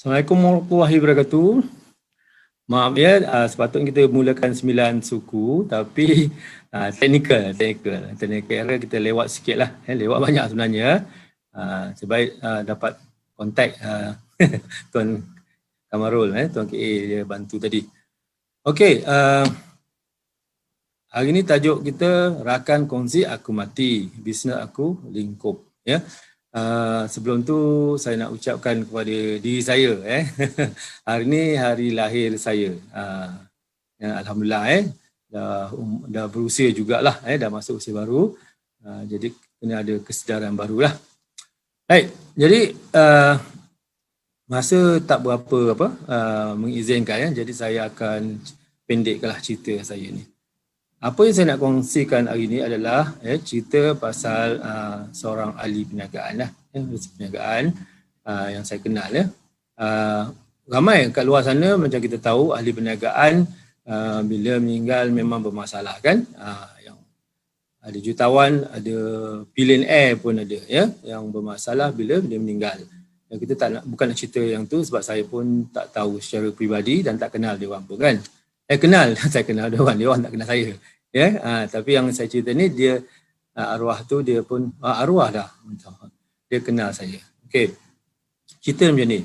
Assalamualaikum warahmatullahi wabarakatuh. Maaf ya, sepatutnya kita mulakan 9 suku tapi technical error kita lewat sikit lah. Lewat banyak sebenarnya. Sebaik dapat kontak Tuan Kamarul, Tuan KA dia bantu tadi. Okey, hari ni tajuk kita rakan kongsi aku mati, bisnes aku lingkup. Ya. Sebelum tu saya nak ucapkan kepada diri saya hari ni hari lahir saya. Alhamdulillah dah berusia jugalah dah masuk usia baru. Jadi kena ada kesedaran barulah. Baik, jadi masa tak berapa mengizinkan jadi saya akan pendekkanlah cerita saya ni. Apa yang saya nak kongsikan hari ini adalah cerita pasal seorang ahli perniagaan lah. Perniagaan yang saya kenal ya. Ramai kat luar sana macam kita tahu ahli perniagaan bila meninggal memang bermasalah kan. Yang ada jutawan, ada billionaire pun ada ya yang bermasalah bila dia meninggal. Yang kita tak nak, bukan nak cerita yang tu sebab saya pun tak tahu secara peribadi dan tak kenal dia orang pun kan. Kenal, saya kenal dia orang tak kenal saya. Ya, tapi yang saya cerita ni dia arwah tu dia pun arwah dah. Dia kenal saya. Okey. Cerita macam ni.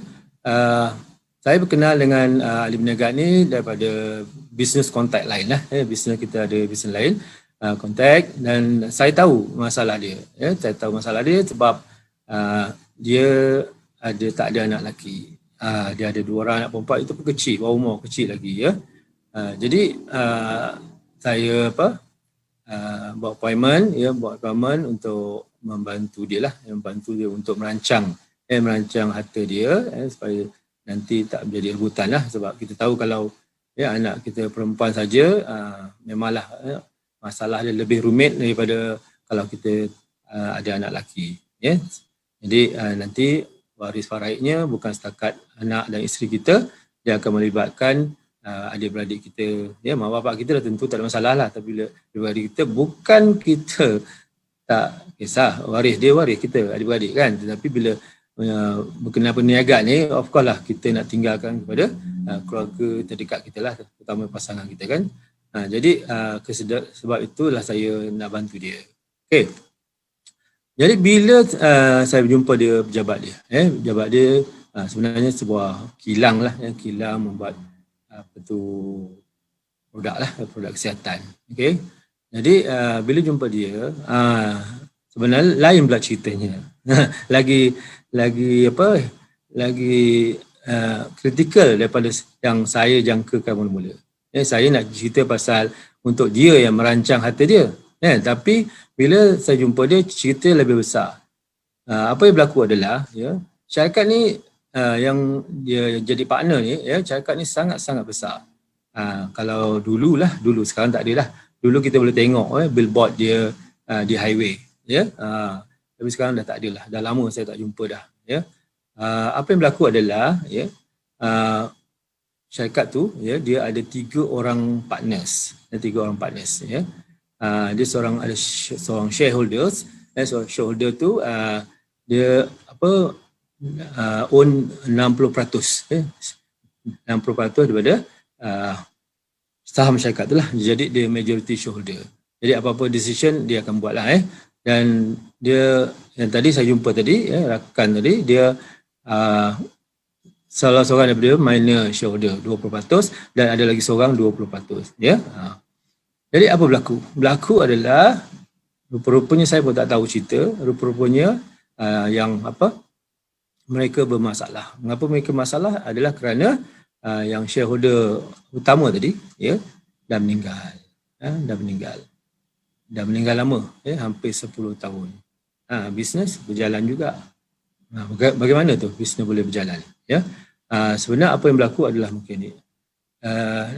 Saya berkenal dengan ahli perniagaan ni daripada bisnes kontak lain lah. Bisnes kita ada bisnes lain kontak dan saya tahu masalah dia. Saya tahu masalah dia sebab dia tak ada anak lelaki. Dia ada 2 orang anak perempuan, itu pun kecil, bawah umur kecil lagi ya. Jadi saya buat appointment untuk membantu dia lah, membantu dia untuk merancang harta dia supaya nanti tak menjadi rebutan lah, sebab kita tahu kalau anak kita perempuan saja memanglah masalah dia lebih rumit daripada kalau kita ada anak lelaki ya. Jadi nanti waris faraidnya bukan setakat anak dan isteri kita, dia akan melibatkan adik-beradik kita, mak bapak kita dah tentu tak ada masalah lah, tapi bila adik-beradik kita, bukan kita tak kisah, waris kita, adik-beradik kan, tetapi bila berkenaan perniagaan ni, of course lah kita nak tinggalkan kepada keluarga terdekat kita lah, terutama pasangan kita kan. Jadi sebab itulah saya nak bantu dia. Okay. Jadi bila saya berjumpa dia, pejabat dia sebenarnya sebuah kilang lah, kilang membuat produk kesihatan. Okey. Jadi bila jumpa dia sebenarnya lain pula ceritanya. lagi kritikal daripada yang saya jangkakan mula-mula. Saya nak cerita pasal untuk dia yang merancang harta dia. Tapi bila saya jumpa dia, cerita lebih besar. Apa yang berlaku adalah syarikat ni yang dia jadi partner ni, syarikat ni sangat-sangat besar. Kalau dulu, sekarang tak ada lah. Dulu kita boleh tengok billboard dia di highway, tapi sekarang dah tak ada lah. Dah lama saya tak jumpa dah. Apa yang berlaku adalah syarikat tu dia ada 3 orang partners. Dia seorang shareholders. Seorang shareholder tu dia own 60%. 60% daripada saham syarikat tu lah. Jadi dia majority shareholder. Jadi apa-apa decision dia akan buat lah. Dan dia yang tadi saya jumpa tadi, rakan tadi, dia salah seorang daripada minor shareholder 20% dan ada lagi seorang 20%. Jadi apa berlaku? Berlaku adalah rupa-rupanya saya pun tak tahu cerita. Rupa-rupanya mereka bermasalah. Mengapa mereka masalah adalah kerana yang shareholder utama tadi dah meninggal. Dah meninggal lama, hampir 10 tahun. Bisnes berjalan juga. Bagaimana tu bisnes boleh berjalan? Sebenarnya apa yang berlaku adalah mungkin ni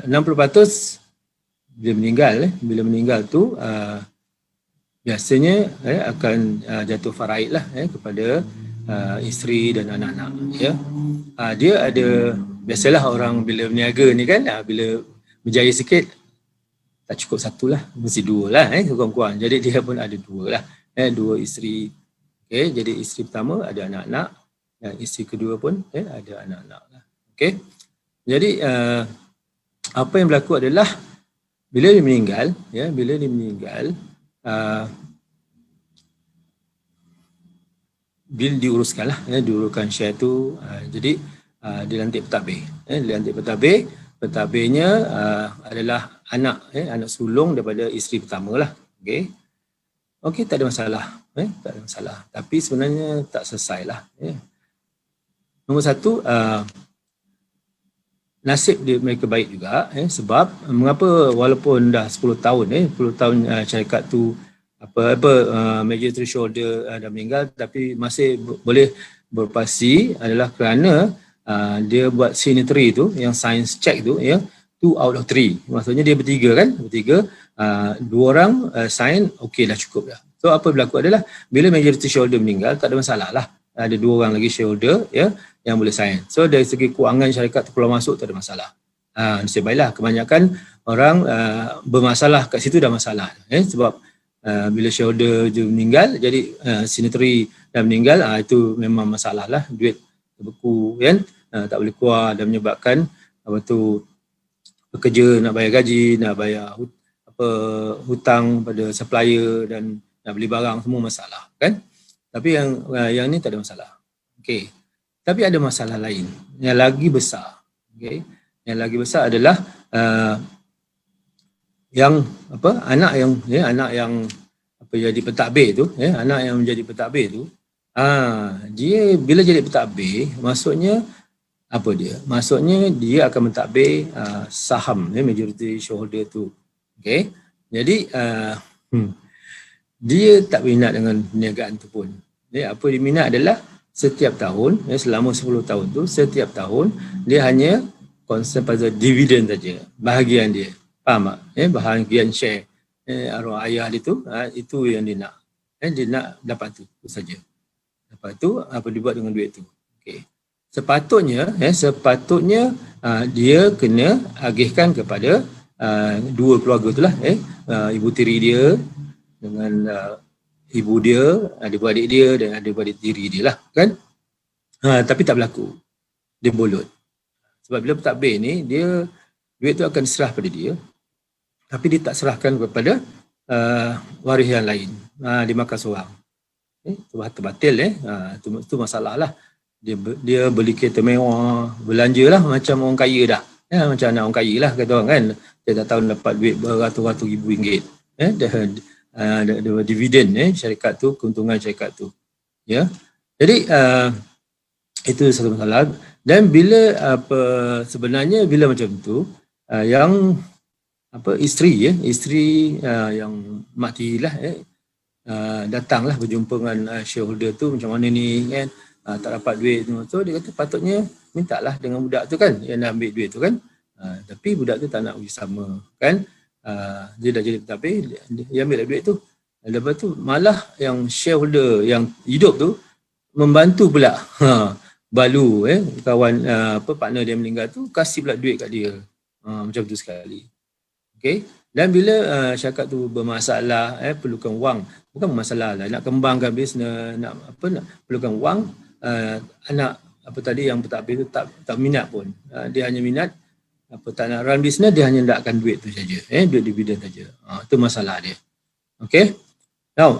60% bila meninggal tu biasanya akan jatuh faraid lah kepada isteri dan anak-anak. Dia ada, biasalah orang bila berniaga ni kan, bila berjaya sikit tak cukup 1 lah, mesti 2 lah kurang-kurang. Jadi dia pun ada 2 lah, 2 isteri. Jadi isteri pertama ada anak-anak dan isteri kedua pun ada anak-anak lah. Okey. Jadi apa yang berlaku adalah bila dia meninggal, bila diuruskan lah, diuruskan share tu, jadi dilantik pentadbir. Pentadbirnya adalah anak sulung daripada isteri pertama lah. Okey, tak ada masalah. Tak ada masalah. Tapi sebenarnya tak selesai lah. Nombor satu, nasib dia mereka baik juga, sebab mengapa walaupun dah 10 tahun 10 tahun syarikat tu majority shareholder dah meninggal, tapi masih boleh berpasi adalah kerana dia buat signatory tu, yang science check tu, 2 out of 3. Maksudnya dia bertiga, dua orang sign, okey dah, cukup dah. So apa berlaku adalah bila majority shareholder meninggal, tak ada masalah lah. Ada 2 orang lagi shareholder yang boleh sign. So dari segi kewangan syarikat tu keluar masuk tak ada masalah. Nasib baiklah, kebanyakan orang bermasalah kat situ dah masalah. Sebab bila shareholder je meninggal, jadi signatory dah meninggal, itu memang masalah lah. Duit terbeku, tak boleh keluar dan menyebabkan pekerja nak bayar gaji, nak bayar hutang pada supplier dan nak beli barang, semua masalah, kan? Tapi yang ni tak ada masalah. Okey. Tapi ada masalah lain yang lagi besar. Okey. Yang lagi besar adalah anak yang jadi pentadbir tu, anak yang menjadi pentadbir tu, dia bila jadi pentadbir, maksudnya apa dia? Maksudnya dia akan mentadbir saham majority shareholder tu. Okey. Jadi dia tak minat dengan perniagaan tu pun. Apa dia minat adalah setiap tahun, selama 10 tahun tu, setiap tahun dia hanya concern pada dividen saja, bahagian dia. Faham tak? Bahagian share arwah ayah dia tu, itu yang dia nak. Dia nak dapat tu saja. Lepas tu apa dia buat dengan duit tu? Okey. Sepatutnya dia kena agihkan kepada dua keluarga tu lah, ibu tiri dia dengan ibu dia, adik-beradik dia dan adik-beradik tiri dia lah, kan? Tapi tak berlaku. Dia bolut. Sebab bila pentadbir ni, dia duit tu akan serah pada dia, tapi dia tak serahkan kepada waris yang lain. Dia makan seorang. Itu batil. Itu masalah lah. Dia beli kereta mewah, belanja lah macam orang kaya dah. Macam anak orang kaya lah, kata orang, kan? Dia tak tahu dapat duit beratus-ratus ribu ringgit. Ada dividen syarikat tu, keuntungan syarikat tu. Jadi itu satu masalah. Dan bila sebenarnya bila macam tu, yang isteri yang mati lah, datanglah berjumpa dengan shareholder tu, macam mana ni, kan, tak dapat duit tu. So dia kata patutnya mintalah dengan budak tu, kan, yang nak ambil duit tu, kan. Tapi budak tu tak nak uji sama, kan. Dia dah jadi pentadbir, dia ambil duit tu. Lepas tu malah yang shareholder yang hidup tu membantu pula balu, kawan partner dia meninggal tu, kasih pula duit kat dia. Macam tu sekali. Okey. Dan bila syarikat tu bermasalah, perlukan wang, bukan masalah lah, nak kembangkan bisnes, nak perlukan wang, anak yang pentadbir tu tak minat pun. Dia hanya minat tak nak run bisnes, dia hanya nakkan duit tu saja, duit dividen saja. Itu masalah dia. Okey. Now,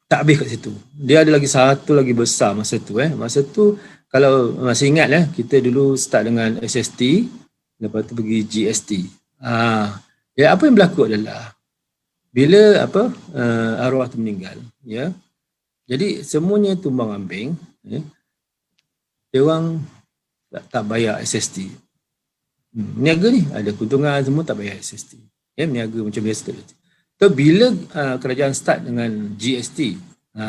tak habis kat situ. Dia ada lagi satu lagi besar masa tu. Masa tu kalau masih ingat, kita dulu start dengan SST, lepas tu pergi GST. Apa yang berlaku adalah bila arwah tu meninggal, jadi semuanya tumbang ambing, dia orang tak bayar SST. Meniaga ni ada keuntungan semua, tak bayar SST. Meniaga macam biasa. So bila kerajaan start dengan GST,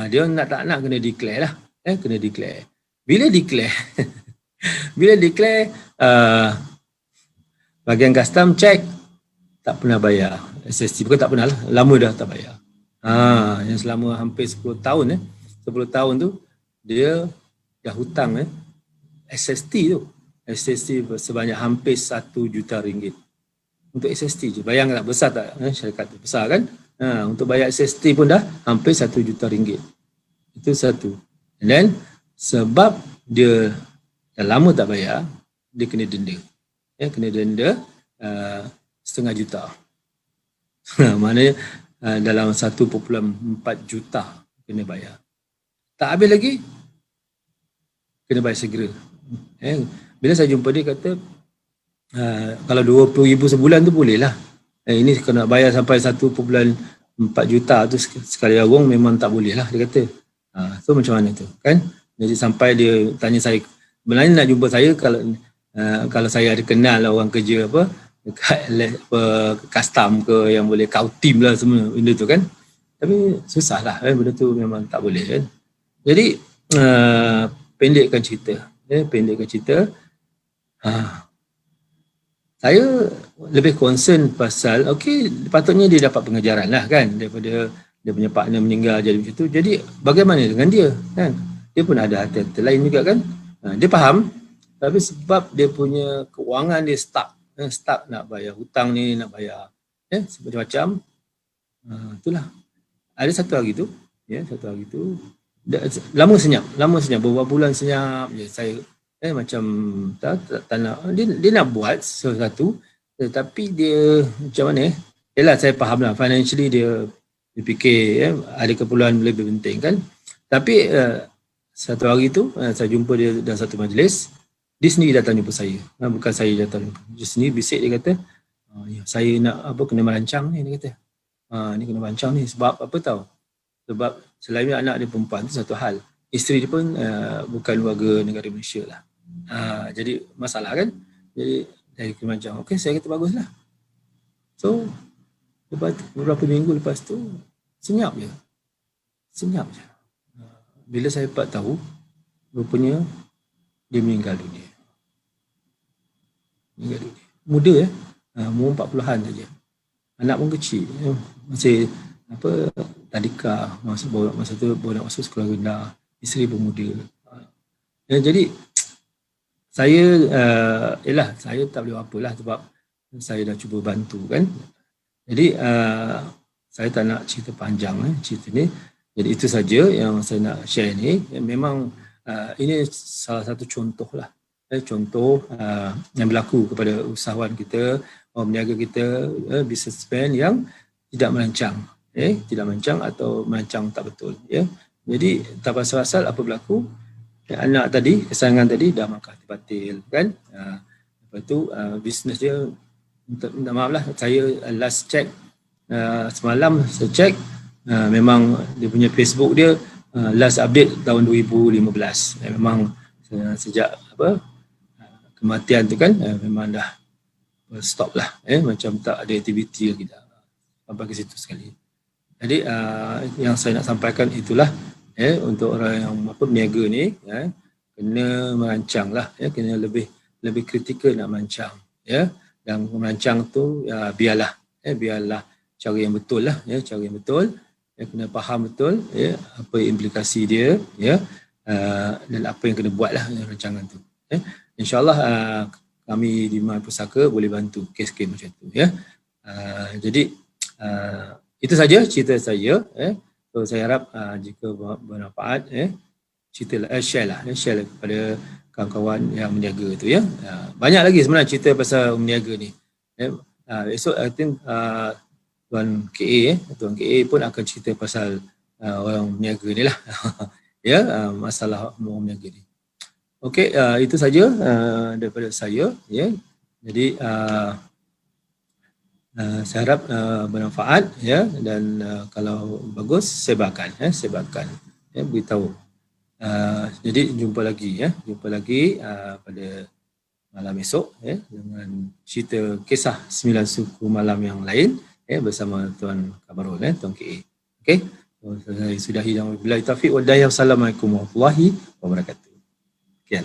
dia tak nak kena declare lah, kena declare. Bila declare bahagian custom check tak pernah bayar SST, bukan tak pernah lah, lama dah tak bayar. Yang selama hampir 10 tahun 10 tahun tu dia dah hutang SST tu. SST sebanyak hampir 1 juta ringgit. Untuk SST je. Bayangkan tak besar tak syarikat tu? Besar, kan? Untuk bayar SST pun dah hampir 1 juta ringgit. Itu satu. And then sebab dia dan lama tak bayar, dia kena denda. Kena denda RM500,000. Maknanya dalam 1.4 juta kena bayar. Tak habis lagi, kena bayar segera. Bila saya jumpa dia kata, kalau RM20,000 sebulan tu boleh lah. Ini kena bayar sampai 1.4 juta tu sekali awang memang tak boleh lah, dia kata. So macam mana tu kan? Jadi sampai dia tanya saya, sebenarnya nak jumpa saya kalau saya ada kenal lah orang kerja apa dekat custom ke yang boleh kau team lah semua benda tu kan. Tapi susah lah kan, benda tu memang tak boleh kan. Jadi pendekkan cerita. Saya lebih concern pasal patutnya dia dapat pengajaran lah kan daripada dia punya partner meninggal jadi macam tu. Jadi bagaimana dengan dia kan? Dia pun ada hati-hati lain juga kan. Dia faham, tapi sebab dia punya kewangan dia stuck nak bayar hutang ni, nak bayar macam-macam. Itulah. Ada satu hari tu lama senyap beberapa bulan senyap je. Saya macam tak nak, dia nak buat sesuatu tetapi dia macam mana yalah saya faham lah financially dia fikir ada keperluan lebih penting kan. Tapi satu hari tu saya jumpa dia dalam satu majlis, dia sendiri datang jumpa saya, bukan saya datang jumpa dia sendiri. Bisik dia kata, saya nak kena merancang ni, dia kata. Ni kena merancang ni sebab apa tahu? Sebab selain anak dia perempuan tu satu hal, isteri dia pun bukan warga negara Malaysia lah. Jadi masalah kan. Jadi saya kena merancang. Okey, saya kata baguslah. So beberapa minggu lepas tu senyap je. Bila saya dapat tahu, rupanya dia meninggal dunia. Muda umur 40-an saja. Anak pun kecil, masih tadika, masa tu baru nak masuk sekolah rendah, isteri pun muda. Jadi saya saya tak boleh apalah sebab saya dah cuba bantu kan. Jadi saya tak nak cerita panjang cerita ni. Jadi itu saja yang saya nak share ni. Memang ini salah satu contoh lah. Contoh yang berlaku kepada usahawan kita, orang berniaga kita, businessman yang tidak merancang. Tidak merancang atau merancang tak betul. Jadi tak pasal-pasal apa berlaku, anak tadi, kesayangan tadi dah makan batil kan. Lepas tu bisnes dia, minta maaf lah, saya last check semalam saya check, memang dia punya Facebook dia last update tahun 2015. Memang sejak kematian tu kan memang dah stop lah, macam tak ada aktiviti lagi dah sampai ke situ sekali. Jadi yang saya nak sampaikan itulah, untuk orang yang berniaga ni, kena merancang lah, kena lebih kritikal nak merancang, dan merancang tu biarlah cara yang betul lah, cara yang betul, kena faham betul apa implikasi dia, dan apa yang kena buat lah rancangan tu. InsyaAllah kami di Mahal Pusaka boleh bantu kes-kes macam tu. Jadi itu saja cerita saya. So saya harap jika bermanfaat, share lah kepada kawan-kawan yang berniaga tu. Banyak lagi sebenarnya cerita pasal berniaga ni. Esok I think Tuan KA pun akan cerita pasal orang berniaga ni lah. Masalah orang berniaga ni. Okey, itu saja daripada saya. Jadi saya harap bermanfaat, dan kalau bagus sebarkan, beritahu. Jadi jumpa lagi pada malam esok dengan cerita kisah 9 suku malam yang lain bersama Tuan Kamarul, Tuan KA. Okey, saya sudahi dan wabillahi taufiq wal hidayah. Assalamualaikum warahmatullahi wabarakatuh. Sekian.